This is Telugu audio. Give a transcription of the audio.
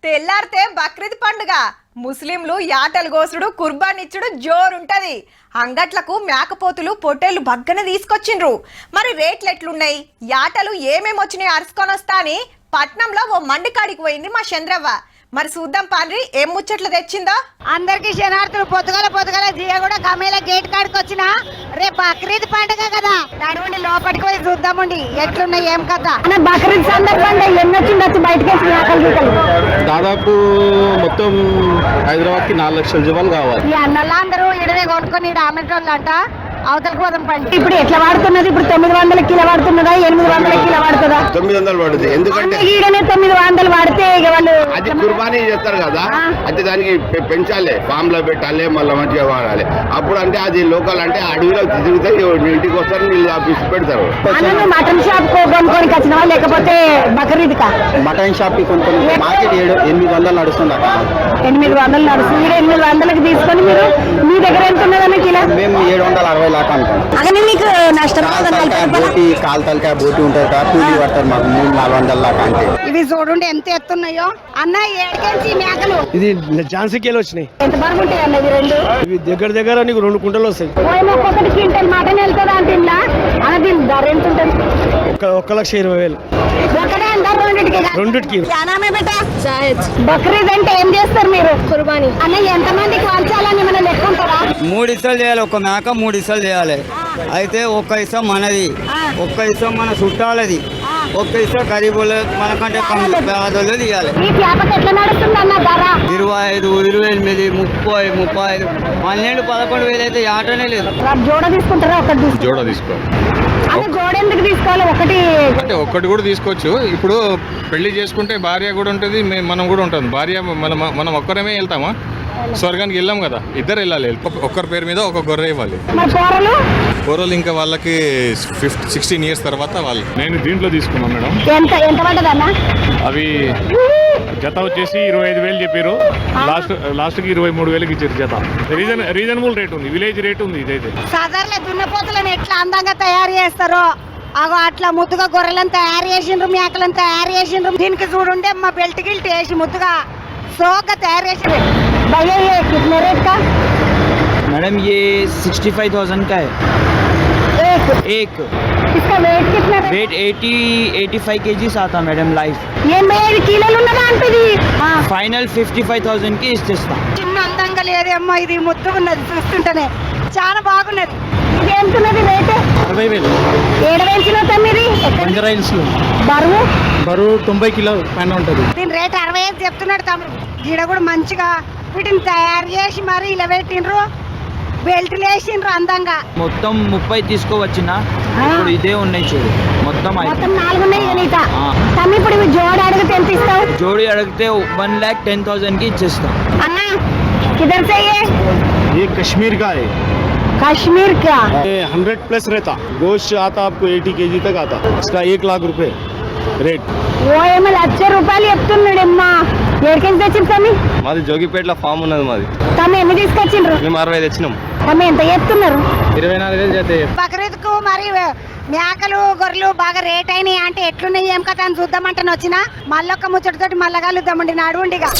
తెల్లారితే బక్రీద్ పండుగ. ముస్లింలు యాటలు గోసుడు కుర్బానిచ్చుడు జోరుంటది. అంగట్లకు మేకపోతులు పొట్టేళ్లు బగ్గన తీసుకొచ్చిండ్రు. మరి రేట్లు ఎట్లున్నాయి, యాటలు ఏమేమి వచ్చినాయి అరుసుకొని వస్తా అని పట్నంలో ఓ మండికాడికి పోయింది మా చంద్రవ్వ. మరి చూద్దాం పాండ్రి ఏం ముచ్చట్లు తెచ్చిందో. అందరికి శనార్థులు పొద్దుగల జియ కూడా గమేల గేట్ కాడికి వచ్చిన రేపు బక్రీద్ పండుగ కదా, నడువుండి లోపలికి పోయి చూద్దామండి ఎట్లున్నాయి ఏం కథ. బక్రీద్ సందర్భంగా ఎన్ని వచ్చిండొచ్చు బయటకి దాదాపు మొత్తం హైదరాబాద్ కి 4 లక్షల జవాలు కావాలి. ఈ అన్నలందరూ ఇడనే కొనుక్కొని ఇక్కడ అమెరికాళ్ళు అంట అవతలకు పోదాం పండి. ఇప్పుడు ఎట్లా వాడుతున్నది? ఇప్పుడు 900 కిలో వాడుతున్నదా 800 కిలో వాడుతుందా? 900 పడుతుంది. ఎందుకంటే ఈడనే 900 వాడితే ఇక వాళ్ళు అది కుర్బానీ చేస్తారు కదా, అయితే దానికి పెంచాలి, ఫామ్ లో పెట్టాలి, మళ్ళీ మంచిగా వాడాలి. అప్పుడు అంటే అది లోకల్ అంటే అడవిలో తిరిగితే ఇంటికి వస్తారు, వీళ్ళు ఆఫీస్ పెడతారు. మటన్ షాప్ కొనుక్కోనికి వచ్చినవా లేకపోతే బక్రీద్ కా? మటన్ షాప్ కి కొనుక్కొని మార్కెట్ 800 నడుస్తుంది. 800 నడుస్తుంది. 800కి తీసుకొని మీరు మీ దగ్గర ఎంత ఉన్నదన్న కిలో? మేము 760 లాగా అనుకుంటాం. అదే మీకు నష్టం బోటి కాలు తలకాయ బోటి ఉంటుంది కదా, కూలీ పడతారు మాకు 300-400 లాగా అంటే. ఇవి చూడండి ఎంత ఎత్తున్నాయో అన్న. ఏడికెంచి మేకలు ఇది ఝాన్సీ కేలు వచ్చినాయి. ఎంత బరువు ఉంటాయి అన్న ఇవి రెండు? ఇవి దగ్గర నీకు 2 కుంటలు వస్తాయి. ఒక్కొక్కటి క్వింటల్ మటన్ వెళ్తుందా అంటే ఇలా అలా దీని ధర ఎంత ఉంటుంది? 1,20,000. ఒకటే అంటారు రెండిటికి. బక్రీద్ అంటే ఏం చేస్తారు మీరు? కుర్బానీ. అన్న ఎంత మందికి వంచాలని ఏమైనా లెక్క ఉంటారా? 3 ఇసాలు చేయాలి, ఒక మేక 3 ఇసాలు చేయాలి. అయితే ఒక్క ఇసం మనది, ఒక్క ఇసం మన చుట్టాలది, ఒక్క ఇసం గరీబులు మనకంటే పేదోళ్ళు తీయాలి. ఈ వ్యాపారం ఎట్లా నడుస్తుంది అన్న ధర? 25, 28, 30, 35, 12, 11,000 అయితే ఆటనే లేదు. జోడ తీసుకుంటారా? ఒకటి జోడ తీసుకో. అదే జోడ ఎందుకు తీసుకోవాలి? ఒకటి అంటే ఒక్కటి కూడా తీసుకోవచ్చు. ఇప్పుడు పెళ్లి చేసుకుంటే భార్య కూడా ఉంటుంది, మనం కూడా ఉంటుంది. భార్య మనం ఒక్కరమే వెళ్తామా? స్వర్గానికి వెళ్ళాం కదా, ఇద్దరు వెళ్ళాలి. ఒక్కరి పేరు మీద ఒక గొర్రె ఇవ్వాలి. కూరలు ఇంకా వాళ్ళకి 16 ఇయర్స్ తర్వాత వాళ్ళు. నేను దీంట్లో తీసుకున్నాను మేడం. ఎంత ఎంత పడ్డదన్న? అవి జత వచ్చేసి 25,000 చెప్పారు. లాస్ట్కి 23,000కి ఇచ్చారు జత. రీజనబుల్ రేట్ ఉంది, విలేజ్ రేట్ ఉంది. ఇదైతే సాధారణ దున్నపోతులను ఎట్లా అందంగా తయారు చేస్తారో అగో అట్లా ముద్దుగా గొర్రెలను తయారు చేసిండ్రు, మేకలను తయారు చేసిండ్రు. దీనికి చూడుండే మా బెల్ట్ గిల్ట్ వేసి ముద్దుగా సోగ్గా తయారు చేసిండ్రు. భయ్యా ये कितने रेट का? मैडम ये 65,000 का है एक। इसका वेट कितना? वेट 80-85 kgs आता मैडम लाइफ. ये 7 కిలోలు ఉన్నదా అంటే ఇది? ఫైనల్ 55,000 కి ఇచ్చేస్తా. చిన్న అందంగా లేదేమ్మా, ఇది ముద్దుగా ఉన్నది చూస్తుంటేనే చాలా బాగున్నది. ఇది ఎంతున్నది రేట్? 60,000. ఏడ వేయించిన తమ్మిది బరువు 90 కిలోలు పైన ఉంటుంది. దీని రేట్ 65 చెప్తున్నాడు తమ్ముడు. ఈడ కూడా మంచిగా వీటిని తయారు చేసి మరి ఇలా పెట్టిండ్రు, బెల్ట్ వేసిండ్రు అందంగా. మొత్తం 30 తీసుకోవచ్చిన, ఇప్పుడు ఇదే ఉన్నాయి చూడు. మొత్తం 4 ఉన్నాయి నీట. తమ్మి ఇప్పుడు ఇవి జోడి అడిగితే ఎంత ఇస్తావు? జోడి అడిగితే 1,10,000 కి ఇచ్చేస్తా. అన్నా किधर से ये कश्मीर का है. कश्मीर का 100+ रहता. गोश्त आता आपको 80 kg तक आता. इसका 1 लाख रुपए रेट. ఓ ఏమో 1,00,000 రూపాయలు చెప్తున్నాడమ్మా. ఎక్కడికి తెచ్చింది తమ్మి? మాది జోగిపేటలో ఫామ్ ఉన్నది మాది. తమ్మి ఎన్ని తీసుకొచ్చిండ్రు? మేము 60 తెచ్చినాం. తమ్మి ఎంత చెప్తున్నారు? 24,000 చేస్తే. బక్రీద్ కు మరి మేకలు గొర్రెలు బాగా రేట్ అయినాయి అంటే ఎట్లున్నాయి ఏం కథ అని చూద్దామంటే వచ్చిన మళ్ళొక్క ముచ్చటతోటి మళ్ళా కలుద్దామండి. నడువుండిగా.